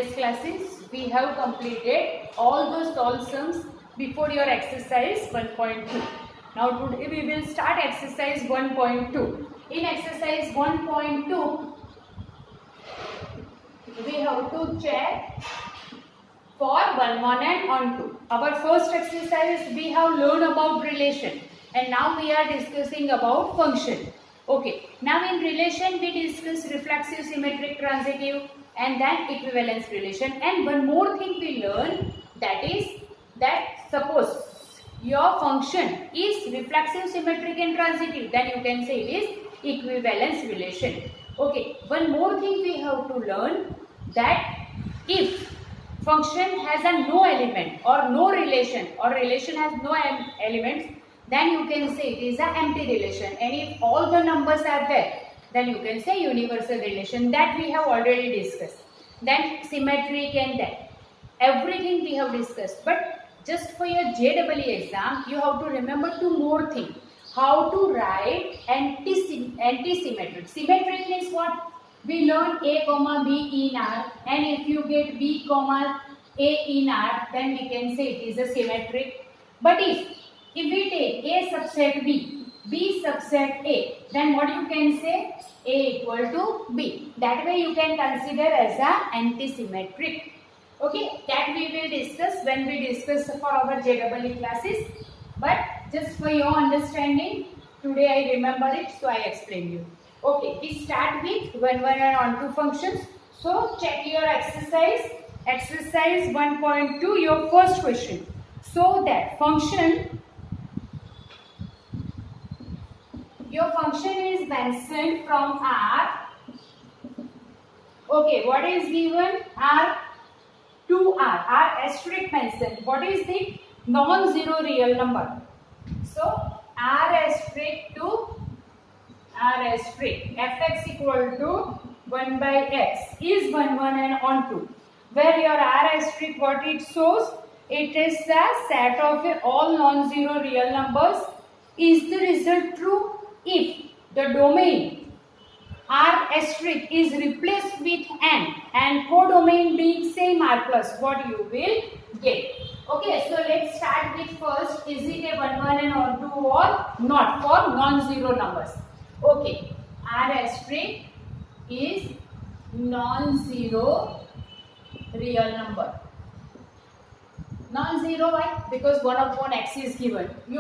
previous classes we have completed all those solved sums before your exercise 1.2. Now today we will start exercise 1.2. In exercise 1.2 we have to check for 1, 1 and on 2. Our first exercise we have learned about relation and now we are discussing about function. Okay, now in relation we discuss reflexive, symmetric, transitive and then equivalence relation. And one more thing we learn, that is that suppose your function is reflexive, symmetric and transitive, then you can say it is equivalence relation. Okay, one more thing we have to learn, that if function has a no element or no relation or relation has no elements, then you can say it is an empty relation. And if all the numbers are there, then you can say universal relation, that we have already discussed. Then symmetric and that everything we have discussed. But just for your JEE exam, you have to remember two more things. How to write anti-symmetric. Symmetric means what? We learn A comma B in R, and if you get B comma A in R, then we can say it is a symmetric. But if we take A subset B, B subset A, then what you can say? A equal to B. That way you can consider as a anti-symmetric. Okay, that we will discuss when we discuss for our JEE classes. But just for your understanding, today I remember it, so I explain you. Okay, we start with 1, 1 and on 2 functions. So check your exercise. Exercise 1.2, your first question. So that function, your function is mentioned from R. Okay, what is given? R to R. R asterisk mentioned. What is the non-zero real number? So R asterisk to R asterisk. Fx equal to 1 by x is 1, 1 and on 2. Where your R asterisk, what it shows? It is the set of all non-zero real numbers. Is the result true? If the domain R asterisk is replaced with n and codomain being same R plus, what you will get? Okay, so let's start with first, is it a 1, 1 and on 2 or not for non-zero numbers? Okay, R asterisk is non-zero real number. Non-zero, why? Because 1 upon x is given. We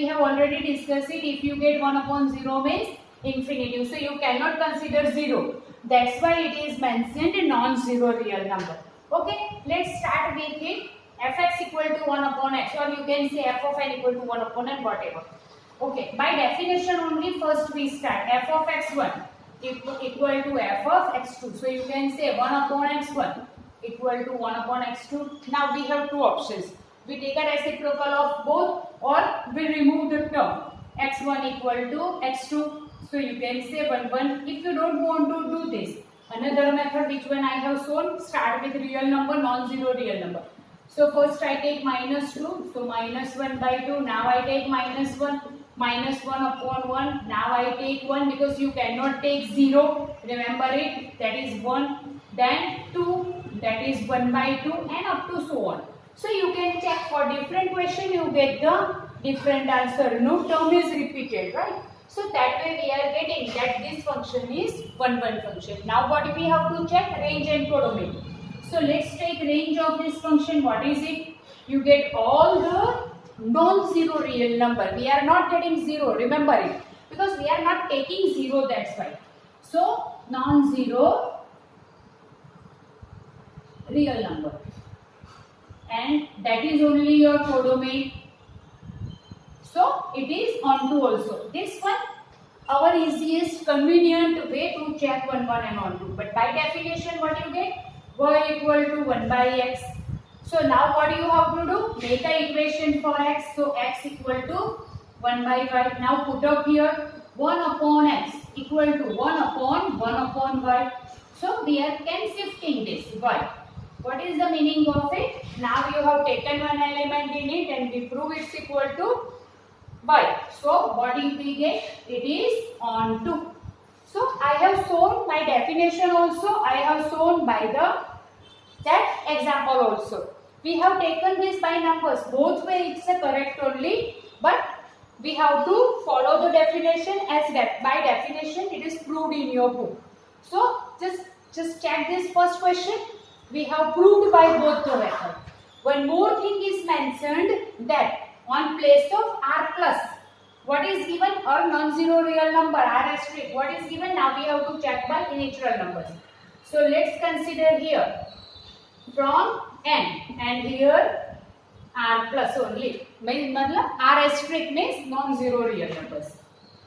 have already discussed it. If you get 1 upon 0 means infinitive. So you cannot consider 0. That's why it is mentioned a non-zero real number. Okay, let's start with it. Fx equal to 1 upon x, or you can say f of n equal to 1 upon n, whatever. Okay, by definition only first we start. F of x1 equal to f of x2. So you can say 1 upon x1 equal to 1 upon x2. Now we have two options. We take a reciprocal of both, or we remove the term x1 equal to x2. So you can say 1, 1. If you don't want to do this, another method which one I have shown, start with real number, non-zero real number. So first I take minus 2. So minus 1 by 2. Now I take minus 1. Minus 1 upon 1. Now I take 1 because you cannot take 0. Remember it. That is 1. Then 2. That is 1 by 2 and up to so on. So you can check for different question, you get the different answer. No term is repeated, right? So that way we are getting that this function is 1, 1 function. Now what we have to check? Range and codomain. So let's take range of this function. What is it? You get all the non-zero real number. We are not getting 0. Remember it. Because we are not taking 0, that's why. So non-zero real number, and that is only your codomain. So it is on 2 also. This one, our easiest convenient way to check 1, 1 and on 2. But by definition, what you get? Y equal to 1 by x. So now what you have to do? Make an equation for x. So x equal to 1 by y. Now put up here 1 upon x equal to 1 upon y. So we are shifting this y. What is the meaning of it? Now you have taken one element in it and we prove it's equal to y. So what do we get? It is on 2. So I have shown my definition also. I have shown by the that example also. We have taken this by numbers. Both way it's a correct only, but we have to follow the definition as by definition it is proved in your book. So just check this first question. We have proved by both the method. One more thing is mentioned that on place of r plus, what is given? A non-zero real number, r asterisk. What is given? Now we have to check by natural numbers. So let's consider here from n and here r plus only. Matlab r asterisk means non-zero real numbers.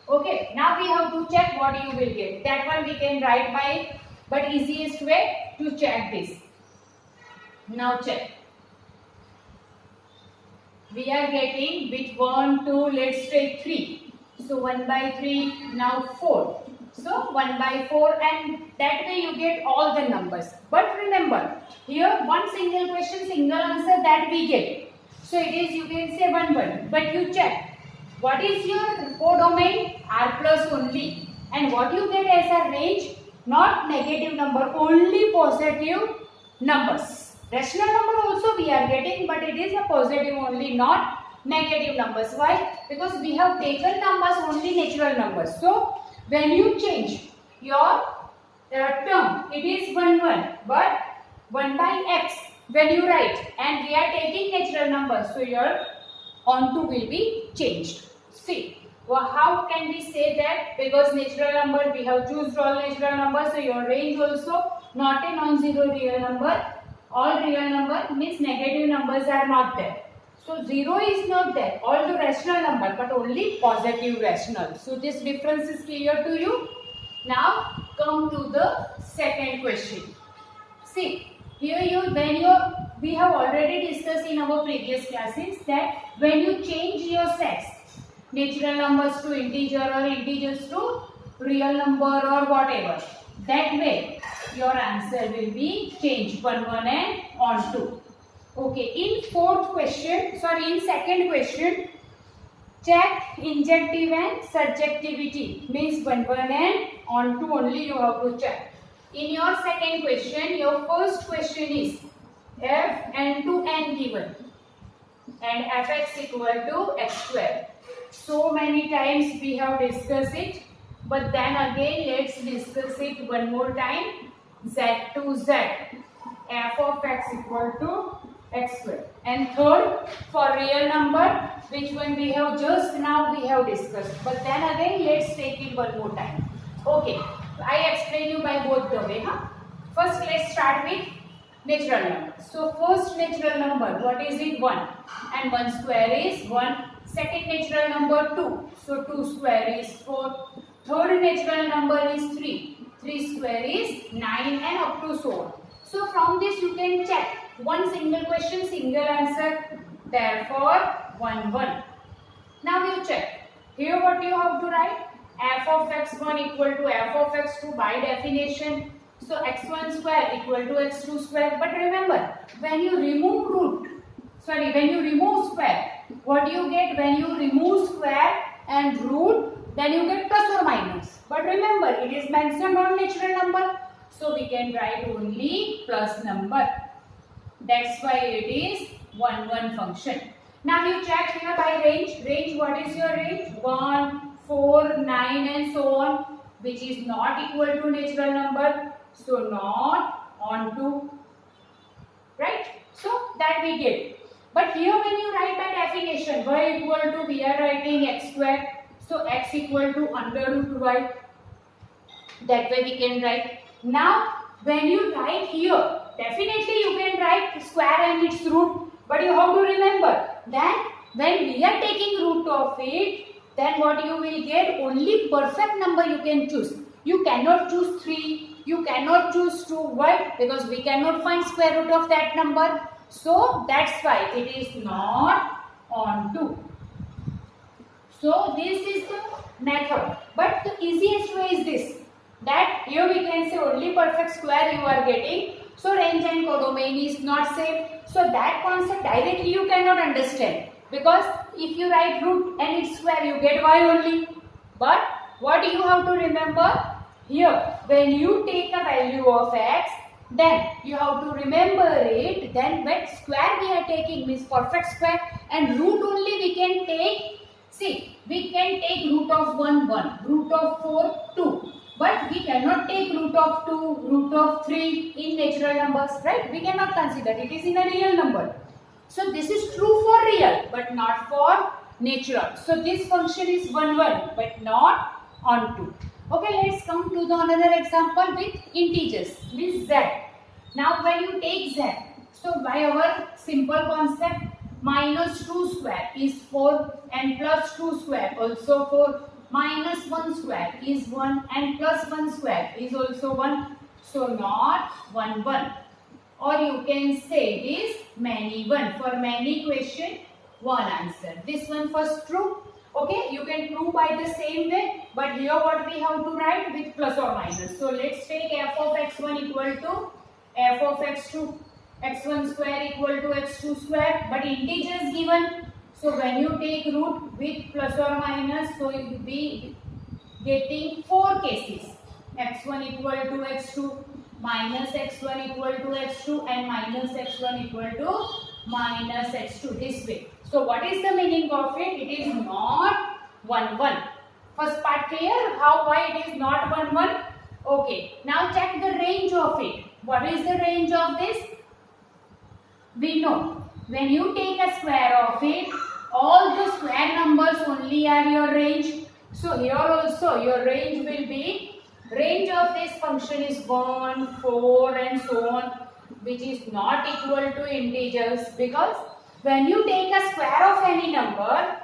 Okay, now we have to check what you will get. That one we can write by, but easiest way to check this. Now check. We are getting with 1, 2, let's take 3. So 1 by 3, now 4. So 1 by 4, and that way you get all the numbers. But remember, here one single question, single answer that we get. So it is, you can say 1, 1. But you check, what is your codomain? R plus only. And what you get as a range? Not negative number, only positive numbers. Rational number also we are getting, but it is a positive only, not negative numbers. Why? Because we have taken numbers only natural numbers. So when you change your term, it is 1, 1, but 1 by x when you write, and we are taking natural numbers, so your onto will be changed. See, well, how can we say that? Because natural number we have choose all natural numbers, so your range also not a non-zero real number. All real number means negative numbers are not there. So 0 is not there. All the rational number, but only positive rational. So this difference is clear to you. Now come to the second question. See, here we have already discussed in our previous classes that when you change your sets, natural numbers to integer or integers to real number or whatever, that way your answer will be changed 1, 1 and on 2. Okay, in second question, check injective and surjectivity means 1, 1 and on 2 only you have to check. In your second question, your first question is f and to n given and fx equal to x square. So many times we have discussed it, but then again let's discuss it one more time. Z to z, f of x equal to x square. And third, for real number, which one we have just now we have discussed, but then again let's take it one more time. Okay, I explain you by both the way. First let's start with natural number. So first natural number, what is it? 1, and 1 square is 1. Second natural number 2, so 2 square is 4. Third natural number is 3. 3 square is 9 and up to so on. So from this you can check one single question, single answer. Therefore 1, 1. Now you check. Here what you have to write? F of x1 equal to f of x2 by definition. So x1 square equal to x2 square. But remember, when you remove square, what do you get? When you remove square and root, then you get plus or minus. But remember, it is mentioned on natural number, so we can write only plus number. That's why it is 1, 1 function. Now you check here by range. Range, what is your range? 1, 4, 9 and so on, which is not equal to natural number. So not on 2. Right? So that we get. But here when you write by definition, y equal to, we are writing x square. So x equal to under root y. That way we can write. Now when you write here, definitely you can write square and its root. But you have to remember that when we are taking root of it, then what you will get? Only perfect number you can choose. You cannot choose 3. You cannot choose 2. Why? Because we cannot find square root of that number. So that's why it is not on 2. So this is the method. But the easiest way is this. That here we can say only perfect square you are getting. So range and codomain is not same. So that concept directly you cannot understand. Because if you write root and it's square, you get y only. But what you have to remember? Here, when you take a value of x, then you have to remember it. Then when square we are taking means perfect square, and root only we can take. See, we can take root of 1 1, root of 4 2, but we cannot take root of 2, root of 3 in natural numbers, right? We cannot consider it is in a real number. So this is true for real but not for natural. So this function is 1 1 but not on 2. Okay, let's come to the another example with integers, means z. Now when you take z, so by our simple concept, minus 2 square is 4 and plus 2 square also 4, minus 1 square is 1 and plus 1 square is also 1. So not 1 1, or you can say it is many 1. For many question, one answer. This one first true. Okay, you can prove by the same way, but here what we have to write with plus or minus. So let's take f of x1 equal to f of x2, x1 square equal to x2 square, but integers given. So when you take root with plus or minus, so you will be getting 4 cases. x1 equal to x2, minus x1 equal to x2, and minus x1 equal to minus x2, this way. So what is the meaning of it? It is not 1 1. First part clear? Why it is not 1 1? Okay. Now check the range of it. What is the range of this? We know when you take a square of it, all the square numbers only are your range. So here also your range will be, range of this function is 1, 4 and so on, which is not equal to integers, because when you take a square of any number,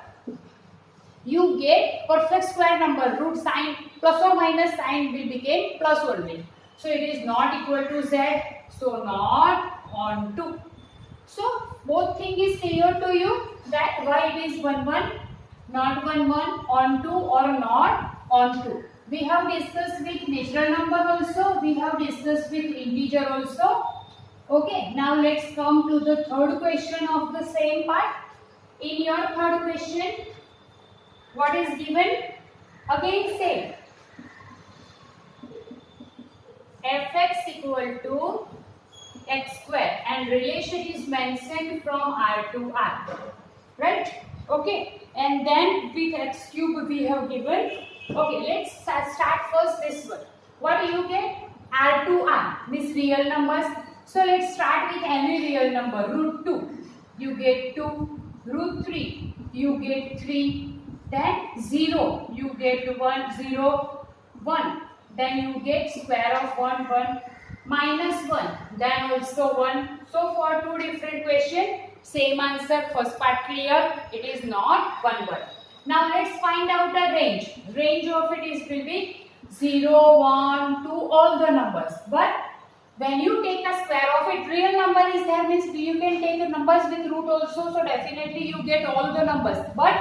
you get perfect square number. Root sign, plus or minus sign will become plus only. So it is not equal to z. So not on 2. So both thing is clear to you that why it is 1 1, not 1 1, on 2 or not on 2. We have discussed with natural number also. We have discussed with integer also. Okay, now let's come to the third question of the same part. In your third question, what is given? Again same. fx equal to x square, and relation is mentioned from R to R. Right? Okay, and then with x cube we have given. Okay, let's start first this one. What do you get? R to R, means real numbers. So let's start with any real number. Root 2, you get 2. Root 3, you get 3. Then 0, you get 1, 0, 1. Then you get square of 1, 1. Minus 1, then also 1. So for two different questions, same answer. First part clear. It is not 1 1. Now let's find out the range. Range of it is will be 0, 1, 2, all the numbers. But when you take a square of it, real number is there, means you can take the numbers with root also. So definitely you get all the numbers. But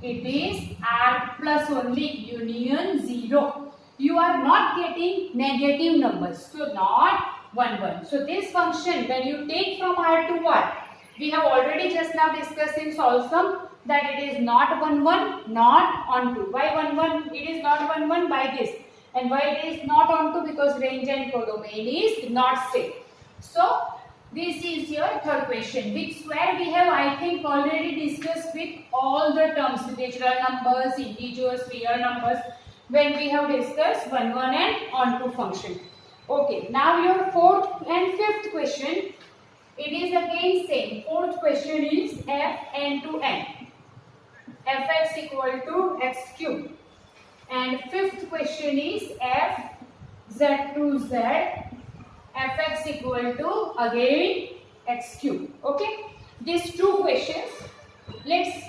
it is R plus only, union 0. You are not getting negative numbers. So not 1 1. So this function when you take from R to what? We have already just now discussed in solve sum that it is not 1 1, not on 2. Why 1 1? It is not 1 1 by this. And why it is not on 2? Because range and codomain is not same. So this is your third question. With square we have, I think, already discussed with all the terms, natural numbers, integers, real numbers, when we have discussed 1 1 and on 2 function. Okay, now your fourth and fifth question, it is again same. Fourth question is f n to n. fx equal to x cube. And fifth question is f z to z. fx equal to again x cube. Okay, these two questions. Let's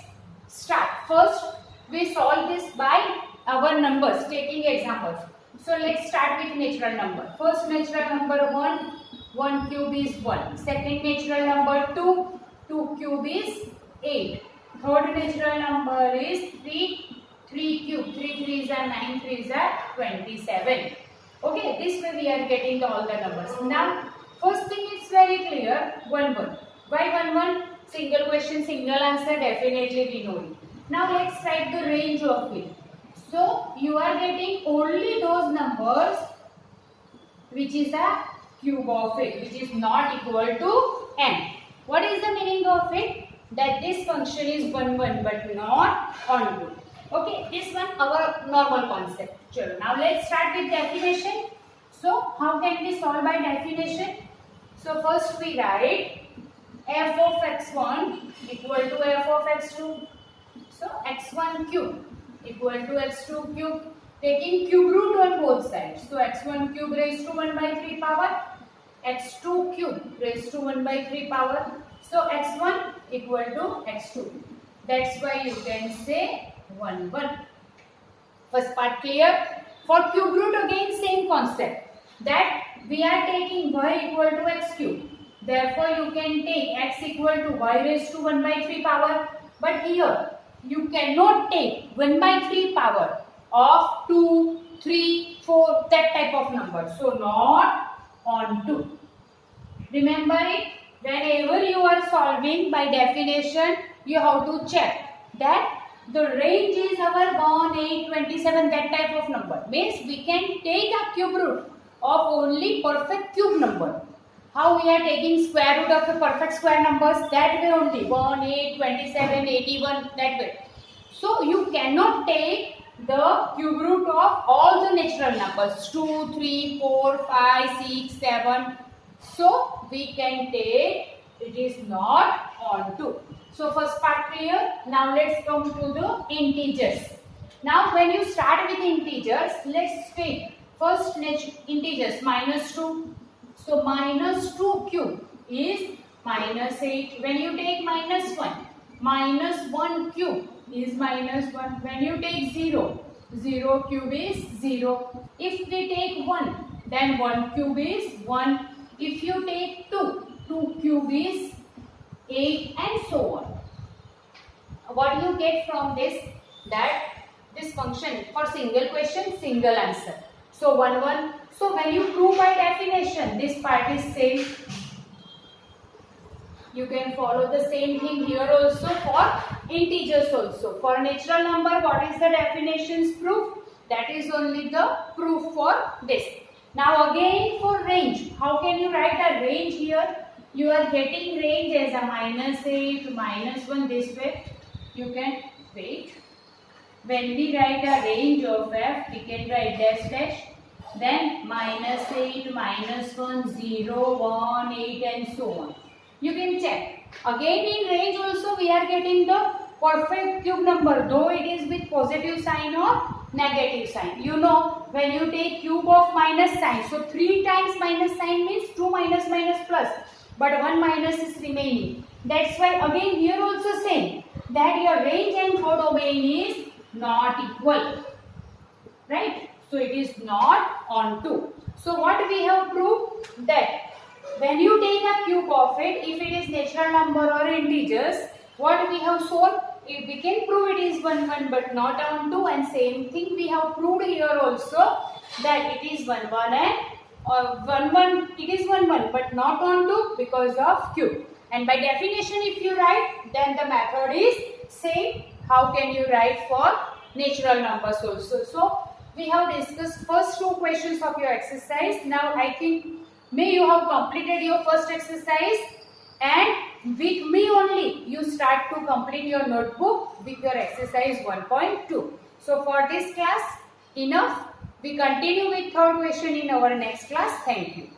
start. First, we solve this by our numbers, taking examples. So let's start with natural number. First natural number 1, 1 cube is 1. Second natural number 2, 2 cube is 8. Third natural number is 3, 3 cube, 3 3s are 9, 3s are 27. Okay, this way we are getting all the numbers. Now, first thing is very clear, 1 1. Why 1 1? Single question, single answer, definitely we know it. Now let's write the range of it. So you are getting only those numbers which is a cube of it, which is not equal to n. What is the meaning of it? That this function is 1 1 but not on 2. Okay, this one our normal concept. Chalo, now let's start with definition. So how can we solve by definition? So first we write f of x1 equal to f of x2. So x1 cube equal to x2 cube, taking cube root on both sides. So x1 cube raised to 1 by 3 power, x2 cube raised to 1 by 3 power. So x1 equal to x2. That's why you can say 1 1. First part clear? For cube root again same concept, that we are taking y equal to x cube. Therefore you can take x equal to y raised to 1 by 3 power. But here you cannot take 1 by 3 power of 2, 3, 4, that type of number. So not on 2. Remember it, whenever you are solving by definition, you have to check that the range is our 1, 8, 27, that type of number. Means we can take a cube root of only perfect cube number. How we are taking square root of the perfect square numbers? That way only, 1, 8, 27, 81, that way. So you cannot take the cube root of all the natural numbers, 2, 3, 4, 5, 6, 7. So we can take, it is not on 2. So first part clear. Now let's come to the integers. Now when you start with integers, let's take first integers minus 2. So minus 2 cube is minus 8. When you take minus 1, minus 1 cube is minus 1. When you take 0, 0 cube is 0. If we take 1, then 1 cube is 1. If you take 2, 2 cube is 8 and so on. What you get from this? That this function for single question, single answer. So 1 1. So when you prove by definition, this part is same. You can follow the same thing here also for integers also. For natural number, what is the definitions proof? That is only the proof for this. Now again for range, how can you write a range here? You are getting range as a minus 8, minus 1 this way. You can wait. When we write a range of f, we can write dash dash. Then minus 8, minus 1, 0, 1, 8 and so on. You can check. Again in range also we are getting the perfect cube number, though it is with positive sign or negative sign. You know, when you take cube of minus sign, so 3 times minus sign means 2 minus minus plus, but 1 minus is remaining. That's why again here also same, that your range and codomain is not equal, right? So it is not on 2. So what we have proved? That when you take a cube of it, if it is natural number or integers, what we have shown? If we can prove it is 1 1 but not on 2, and same thing we have proved here also, that it is 1 1 and 1 1, it is 1 1 but not on 2 because of cube. And by definition if you write, then the method is same. How can you write for natural numbers also? So we have discussed first 2 questions of your exercise. Now I think may you have completed your first exercise, and with me only you start to complete your notebook with your exercise 1.2. So for this class enough. We continue with third question in our next class. Thank you.